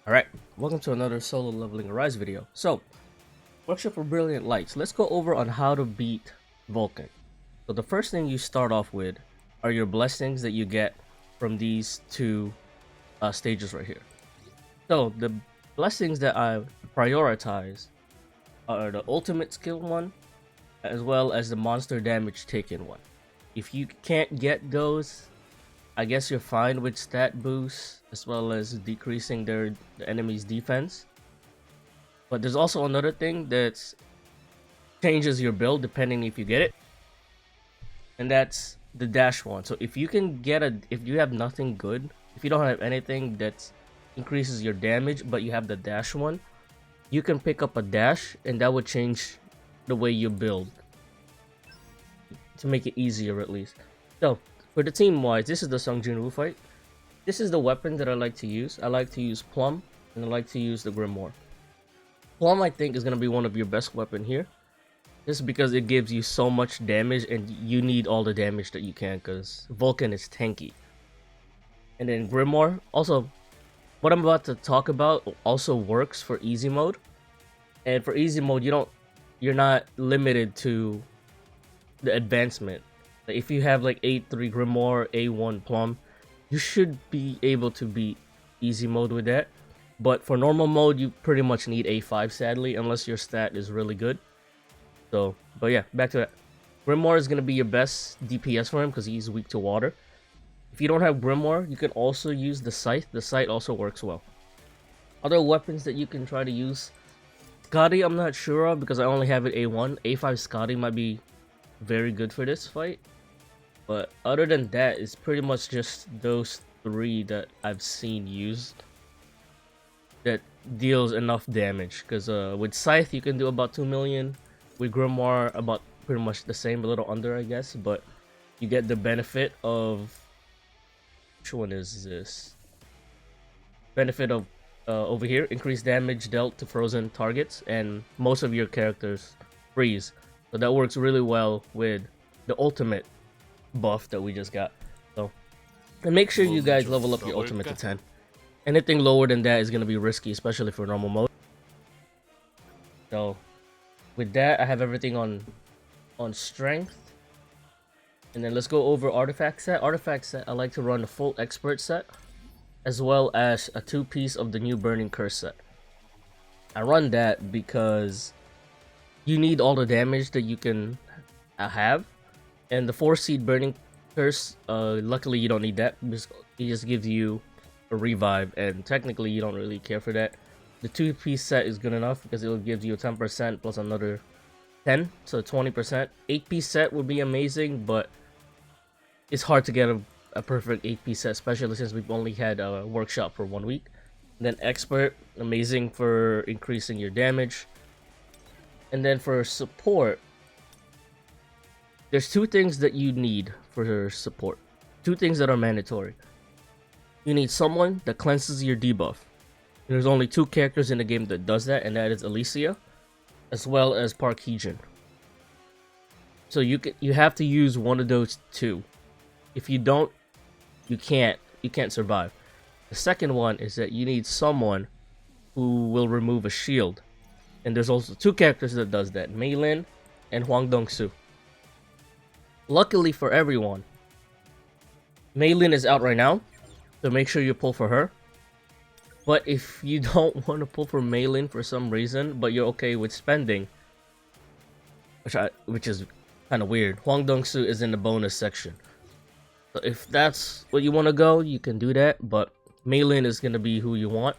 Alright, welcome to another Solo Leveling Arise video. So, Workshop for Brilliant Lights. Let's go over on how to beat Vulcan. So the first thing you start off with are your blessings that you get from these two stages right here. So the blessings that I prioritize are the ultimate skill one, as well as the monster damage taken one. If you can't get those, I guess you're fine with stat boosts as well as decreasing the enemy's defense. But there's also another thing that changes your build depending if you get it, and that's the dash one. So if you can get if you have nothing good, if you don't have anything that increases your damage, but you have the dash one, you can pick up a dash, and that would change the way you build to make it easier at least. So for the team wise, this is the Jinwoo fight. This is the weapon that I like to use. I like to use Plum, and I like to use the Grimoire. Plum, I think, is going to be one of your best weapon here. Just because it gives you so much damage, and you need all the damage that you can, because Vulcan is tanky. And then Grimoire, also, what I'm about to talk about also works for easy mode. And for easy mode, you're not limited to the advancement. Like if you have like A3 Grimoire, A1 Plum, you should be able to beat easy mode with that. But for normal mode, you pretty much need A5, sadly, unless your stat is really good. So, but yeah, back to that. Grimoire is going to be your best DPS for him because he's weak to water. If you don't have Grimoire, you can also use the Scythe. The Scythe also works well. Other weapons that you can try to use. Scotty, I'm not sure of because I only have it A1. A5 Scotty might be very good for this fight. But other than that, it's pretty much just those three that I've seen used that deals enough damage. Because with Scythe, you can do about 2 million. With Grimoire, about pretty much the same, a little under, I guess. But you get the benefit of... Which one is this? Benefit of over here, increased damage dealt to frozen targets, and most of your characters freeze. So that works really well with the ultimate buff that we just got. So, and make sure you guys level up your ultimate to 10. Anything lower than that is going to be risky, especially for normal mode. So, with that, I have everything on strength. And then let's go over artifact set. Artifact set, I like to run the full expert set, as well as a 2-piece of the new Burning Curse set. I run that because you need all the damage that you can have. And the 4-seed Burning Curse, luckily you don't need that, because it just gives you a revive, and technically you don't really care for that. The 2-piece set is good enough because it will give you a 10% plus another 10, so 20%. 8-piece set would be amazing, but it's hard to get a perfect 8-piece set, especially since we've only had a workshop for 1 week. And then expert, amazing for increasing your damage. And then for support, there's 2 things that you need for support. 2 things that are mandatory. You need someone that cleanses your debuff. There's only 2 characters in the game that does that, and that is Alicia, as well as Park Heejin. So you have to use one of those 2. If you don't, you can't survive. The second one is that you need someone who will remove a shield. And there's also 2 characters that does that, Mei Lin and Hwang Dong-soo. Luckily for everyone, Mei Lin is out right now, so make sure you pull for her. But if you don't want to pull for Mei Lin for some reason, but you're okay with spending, which is kind of weird, Hwang Dong-soo is in the bonus section. So if that's what you want to go, you can do that, but Mei Lin is going to be who you want.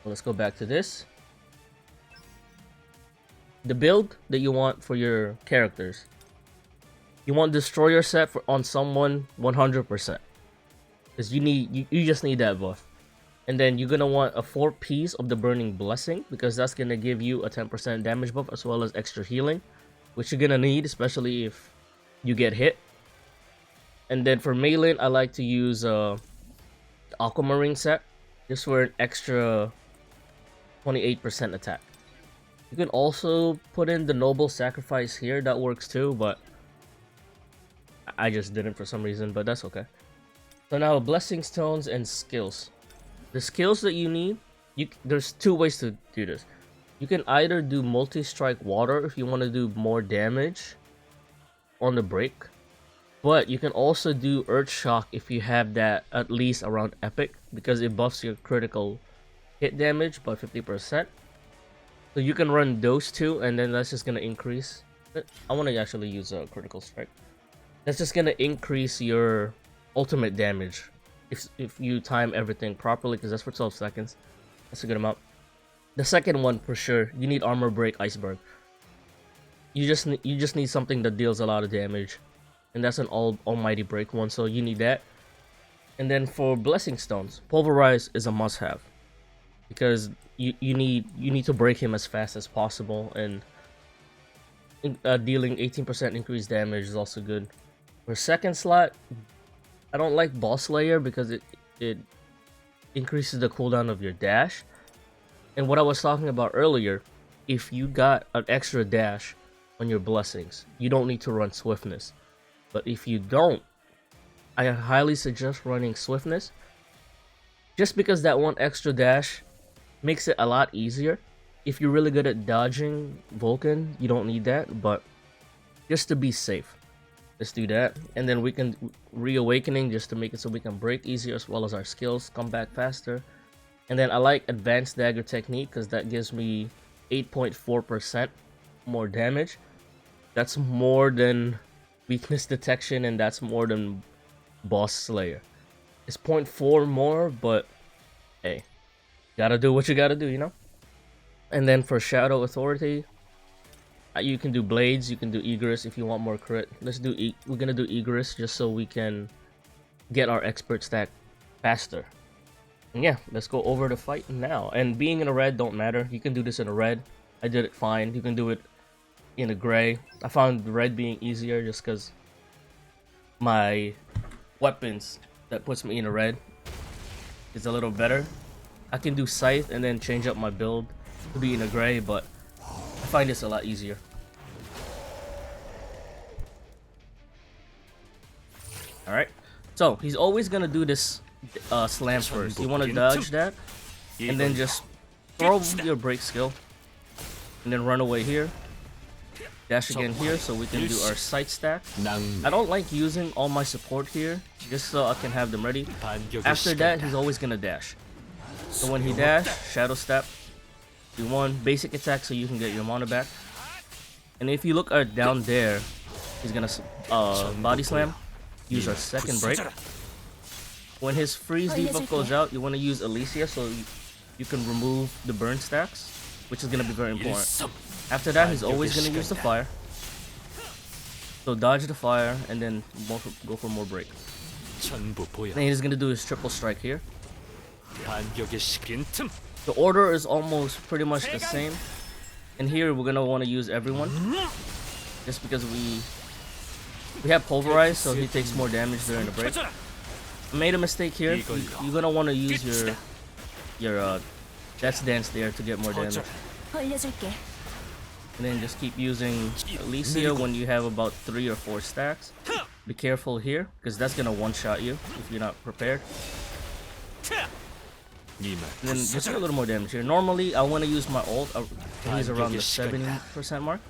So let's go back to this. The build that you want for your characters. You want Destroyer set on someone 100%. Because you just need that buff. And then you're going to want a 4-piece of the Burning Blessing, because that's going to give you a 10% damage buff as well as extra healing, which you're going to need, especially if you get hit. And then for Mei Lin, I like to use Aquamarine set, just for an extra 28% attack. You can also put in the Noble Sacrifice here, that works too, but I just didn't for some reason, but that's okay. So now Blessing Stones and skills. The skills that you need there's two ways to do this. You can either do multi-strike water if you want to do more damage on the break, but you can also do Earth Shock if you have that at least around epic, because it buffs your critical hit damage by 50%. So you can run those two, and then that's just gonna increase. I want to actually use a critical strike. That's just gonna increase your ultimate damage if you time everything properly, because that's for 12 seconds. That's a good amount. The second one for sure, you need armor break iceberg. You just need something that deals a lot of damage, and that's an almighty break one, so you need that. And then for blessing stones, pulverize is a must-have, because you need to break him as fast as possible, and dealing 18% increased damage is also good. For second slot, I don't like Boss Slayer because it increases the cooldown of your dash. And what I was talking about earlier, if you got an extra dash on your blessings, you don't need to run swiftness. But if you don't, I highly suggest running swiftness, just because that one extra dash makes it a lot easier. If you're really good at dodging Vulcan, you don't need that, but just to be safe, let's do that. And then we can reawakening just to make it so we can break easier, as well as our skills come back faster. And then I like advanced dagger technique because that gives me 8.4% more damage. That's more than weakness detection, and that's more than Boss Slayer. It's 0.4 more, but hey, gotta do what you gotta do, you know? And then for Shadow Authority, you can do Blades, you can do Egress if you want more crit. We're gonna do Egress just so we can get our expert stack faster. And yeah, let's go over the fight now. And being in a red don't matter. You can do this in a red. I did it fine. You can do it in a gray. I found red being easier just because my weapons that puts me in a red is a little better. I can do Scythe and then change up my build to be in a gray, but I find this a lot easier. Alright, so he's always gonna do this slam first. You want to dodge that, and then just throw your break skill, and then run away here. Dash again here so we can do our sight stack. I don't like using all my support here, just so I can have them ready. After that, he's always gonna dash. So when he dash, shadow step, do one basic attack so you can get your mana back. And if you look down there, he's gonna body slam. Use our second break. When his freeze debuff goes out, you want to use Alicia so you can remove the burn stacks, which is going to be very important. After that, he's always going to use the fire. So dodge the fire and then go for more break. Then he's going to do his triple strike here. The order is almost pretty much the same. And here we're going to want to use everyone, just because we have pulverize, so he takes more damage during the break. I made a mistake here. You're gonna want to use your Death's Dance there to get more damage. And then just keep using Alicia when you have about 3 or 4 stacks. Be careful here, because that's gonna one-shot you if you're not prepared. And then just get a little more damage here. Normally, I want to use my ult. He's around the 70% mark.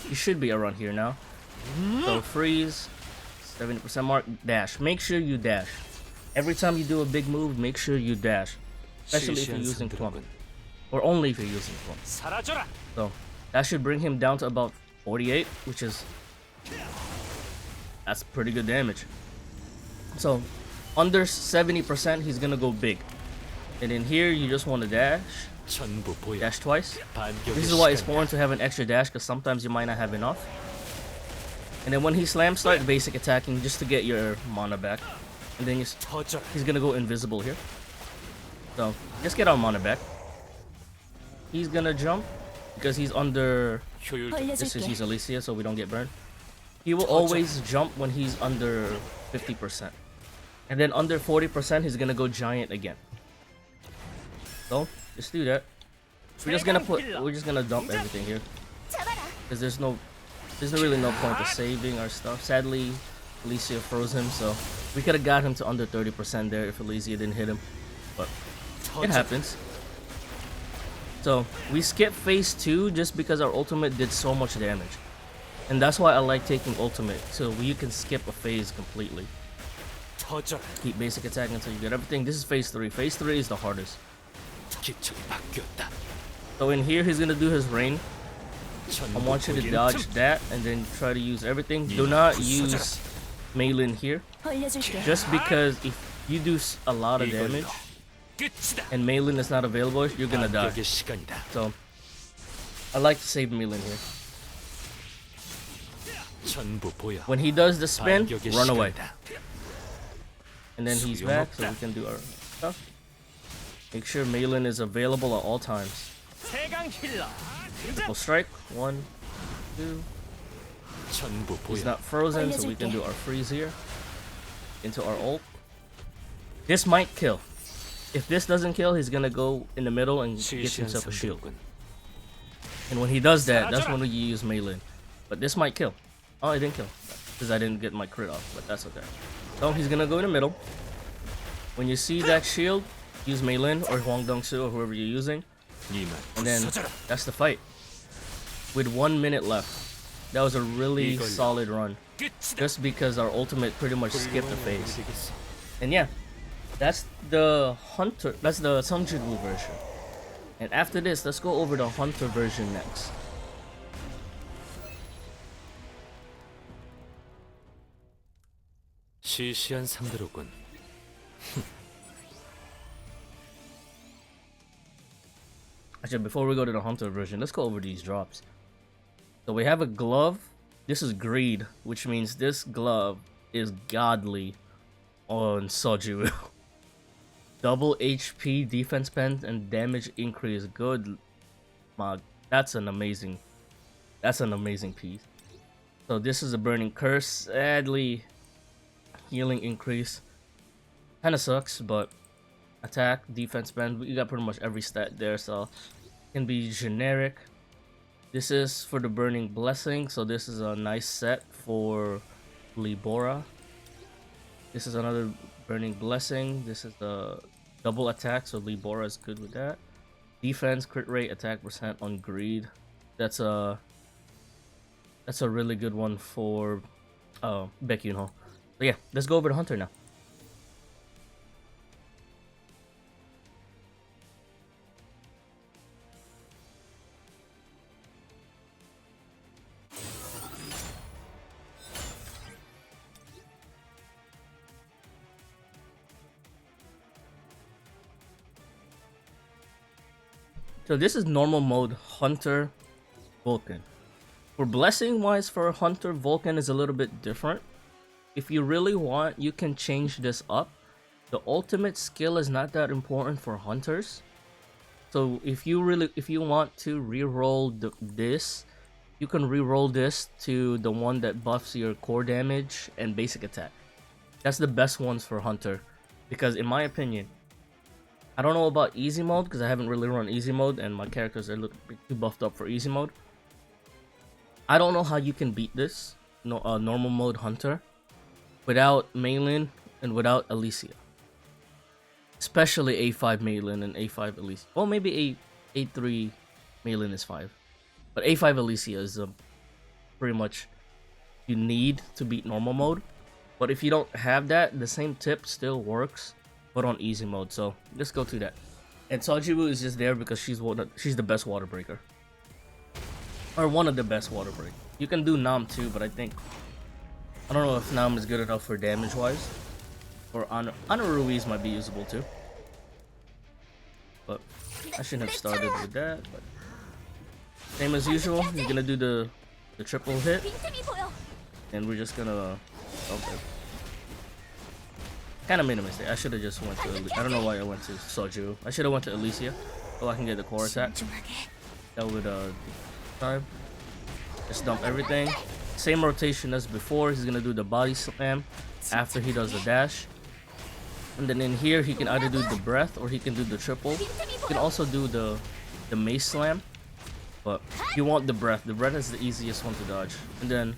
You should be around here now. So freeze, 70% mark, dash. Make sure you dash. Every time you do a big move, make sure you dash. Especially if you're using Plum. Or only if you're using Plum. So that should bring him down to about 48, which is... that's pretty good damage. So under 70%, he's gonna go big. And in here, you just want to dash. Dash twice. This is why it's important to have an extra dash, because sometimes you might not have enough. And then when he slams, start basic attacking just to get your mana back. And then he's gonna go invisible here. So just get our mana back. He's gonna jump because he's under... this is his Alicia, so we don't get burned. He will always jump when he's under 50%. And then under 40%, he's gonna go giant again. So just do that. We're just gonna dump everything here, because there's really no point of saving our stuff. Sadly, Alicia froze him, so We could have got him to under 30% there if Elysia didn't hit him, but it happens. So we skipped phase 2 just because our ultimate did so much damage. And that's why I like taking ultimate, so you can skip a phase completely. Keep basic attack until you get everything. This is phase 3. Phase 3 is the hardest. So in here, he's gonna do his rain. I want you to dodge that and then try to use everything. Do not use Meilin here, just because if you do a lot of damage and Meilin is not available, you're gonna die. So I like to save Meilin here. When he does the spin, run away. And then he's back, so we can do our stuff. Make sure Meilin is available at all times. Triple strike. 1, 2. He's not frozen, so we can do our freeze here. Into our ult. This might kill. If this doesn't kill, he's gonna go in the middle and get himself a shield. And when he does that, that's when we use Meilin. But this might kill. Oh, it didn't kill. Because I didn't get my crit off, but that's okay. So he's gonna go in the middle. When you see that shield, use Meilin or Huang Dongsu or whoever you're using. And then that's the fight. With 1 minute left. That was a really solid run. Just because our ultimate pretty much skipped a phase. And yeah, that's the Hunter, that's the Sung Jinwoo version. And after this, let's go over the Hunter version next. 시시한 상대로군. Actually, before we go to the Hunter version, let's go over these drops. So we have a glove. This is greed, which means this glove is godly on Soju. Double HP, defense pen, and damage increase. Good. That's an amazing piece. So this is a burning curse. Sadly, healing increase. Kinda sucks, but attack, defense pen, we got pretty much every stat there, so it can be generic. This is for the burning blessing, so this is a nice set for Libora. This is another burning blessing. This is the double attack, so Libora is good with that. Defense, crit rate, attack percent on greed. That's a really good one for Baekhyunho. So yeah, let's go over to Hunter now. So this is normal mode Hunter Vulcan. For blessing wise for Hunter, Vulcan is a little bit different. If you really want, you can change this up. The ultimate skill is not that important for hunters. So if you want to reroll this, you can reroll this to the one that buffs your core damage and basic attack. That's the best ones for Hunter, because in my opinion, I don't know about easy mode because I haven't really run easy mode and my characters are a little bit too buffed up for easy mode. I don't know how you can beat this normal mode Hunter without Meilin and without Elysia. Especially A5 Meilin and A5 Elysia. Well, maybe A3 Meilin is 5. But A5 Elysia is pretty much you need to beat normal mode. But if you don't have that, the same tip still works, but on easy mode. So let's go to that. And Sojibu is just there because she's the best water breaker. Or one of the best water breakers. You can do Nam too, but I don't know if Nam is good enough for damage wise. Or Ana Ruiz might be usable too. But I shouldn't have started with that. But same as usual, you're gonna do the triple hit. And we're just gonna okay. Kinda made a mistake. I should have just went to I don't know why I went to Soju. I should have went to Elysia so I can get the core attack. That would time. Just dump everything. Same rotation as before. He's gonna do the body slam after he does the dash. And then in here he can either do the breath or he can do the triple. He can also do the mace slam. But you want the breath. The breath is the easiest one to dodge. And then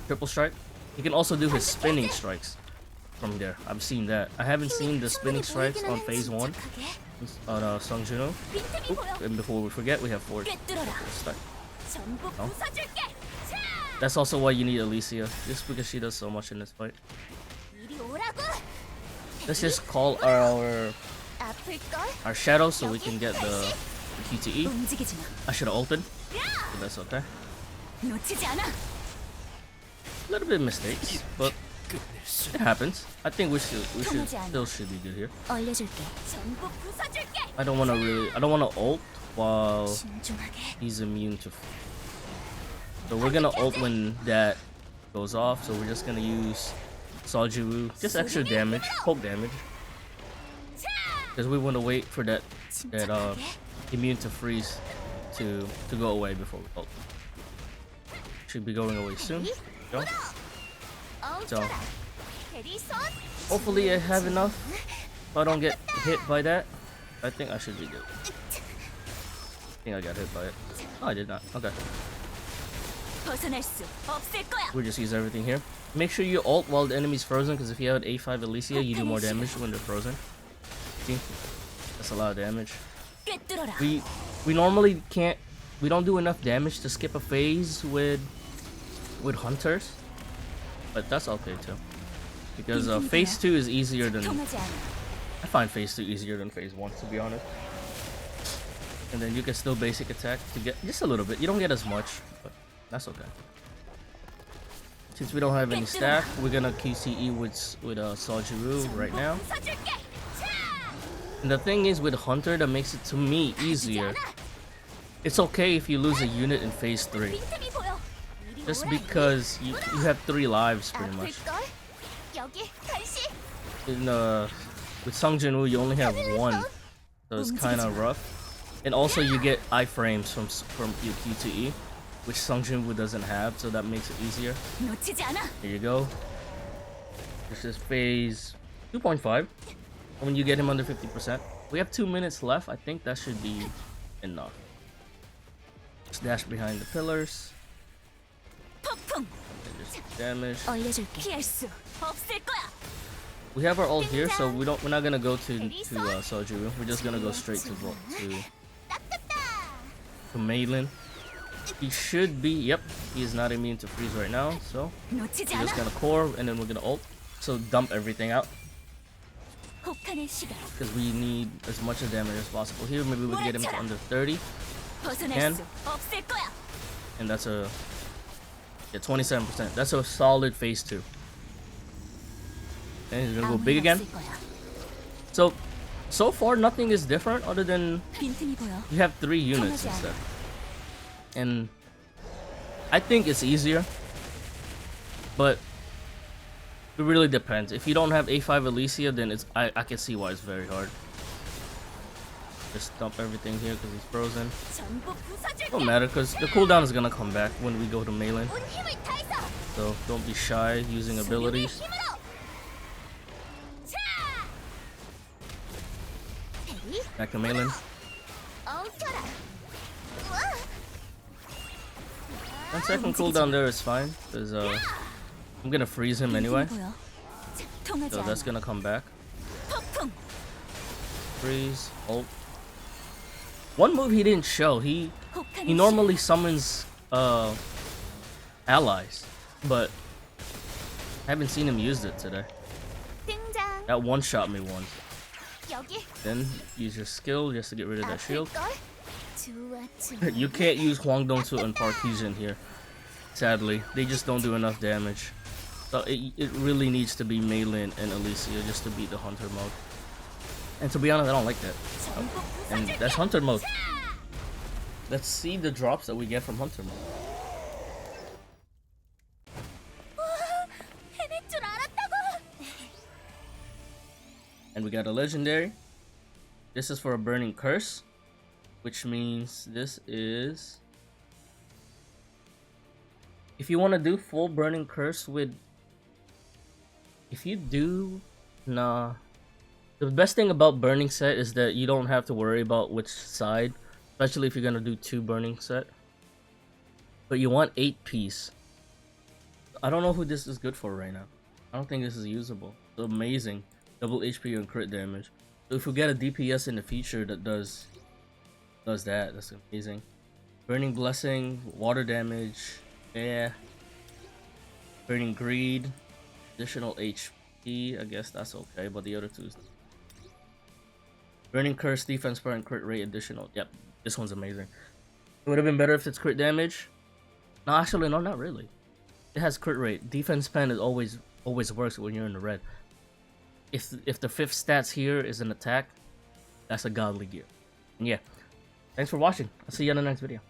triple strike. He can also do his spinning strikes. from there. I've seen that. I haven't seen the spinning strikes on phase 1 on Sung Jinwoo. And before we forget, we have 4 start. No? That's also why you need Alicia, just because she does so much in this fight. Let's just call our shadow so we can get the QTE. I should have ulted, but that's okay. A little bit of mistakes, but it happens. I think we still should be good here. I don't want to ult while he's immune to. So we're gonna ult when that goes off. So we're just gonna use Jinwoo, just extra damage, poke damage, because we want to wait for that immune to freeze to go away before we ult. Should be going away soon. Go. So hopefully I have enough. If I don't get hit by that, I think I should be good. I think I got hit by it. Oh, I did not. Okay. We'll just use everything here. Make sure you ult while the enemy's frozen, because if you have an A5 Alicia, you do more damage when they're frozen. See? That's a lot of damage. We normally can't. We don't do enough damage to skip a phase with hunters, but that's okay too, because phase 2 is easier than. I find phase 2 easier than phase 1, to be honest. And then you can still basic attack to get just a little bit. You don't get as much, but that's okay. Since we don't have any staff, we're gonna QCE with Jinwoo right now. And the thing is with Hunter that makes it to me easier. It's okay if you lose a unit in phase 3, just because you have 3 lives pretty much. In with Sung Jinwoo you only have 1, so it's kind of rough. And also you get iframes from QTE, which Sung Jinwoo doesn't have, so that makes it easier. There you go. This is phase 2.5. When you get him under 50%, we have 2 minutes left. I think that should be enough. Just dash behind the pillars. And just damage. We have our ult here, so we're not gonna go to Jinwoo. We're just gonna go straight to Meilin. He should be. Yep, he is not immune to freeze right now, so we're just gonna core and then we're gonna ult. So dump everything out, because we need as much damage as possible here. Maybe we can get him to under 30. Can. And that's a 27%. That's a solid phase 2. And he's gonna go big again. So far nothing is different other than you have 3 units instead. And I think it's easier, but it really depends. If you don't have A5 Alicia, then I can see why it's very hard. Just dump everything here because he's frozen. Don't matter, because the cooldown is gonna come back when we go to Meilin. So don't be shy using abilities. Back to Meilin. 1 second cooldown there is fine, because I'm gonna freeze him anyway. So that's gonna come back. Freeze, ult. One move he didn't show. He normally summons allies, but I haven't seen him use it today. That one-shot me once. Then use your skill just to get rid of that shield. You can't use Hwangdong-su and Park-Hyejin here. Sadly, they just don't do enough damage. So it really needs to be Meilin and Alicia just to beat the Hunter mode. And to be honest, I don't like that. And that's Hunter mode. Let's see the drops that we get from Hunter mode. And we got a legendary. This is for a burning curse, which means this is, if you want to do full burning curse with, if you do, nah. The best thing about burning set is that you don't have to worry about which side, especially if you're gonna do 2 burning set. But you want 8 piece. I don't know who this is good for right now. I don't think this is usable. amazing. Double HP and crit damage. So if we get a DPS in the future that does that, that's amazing. Burning Blessing, water damage, yeah. Burning Greed, additional HP, I guess that's okay, but the other two is... Burning Curse, defense per and crit rate additional. Yep, this one's amazing. It would have been better if it's crit damage. No, actually, no, not really. It has crit rate. Defense pen is always works when you're in the red. If the 5th stats here is an attack, that's a godly gear. And yeah, thanks for watching. I'll see you in the next video.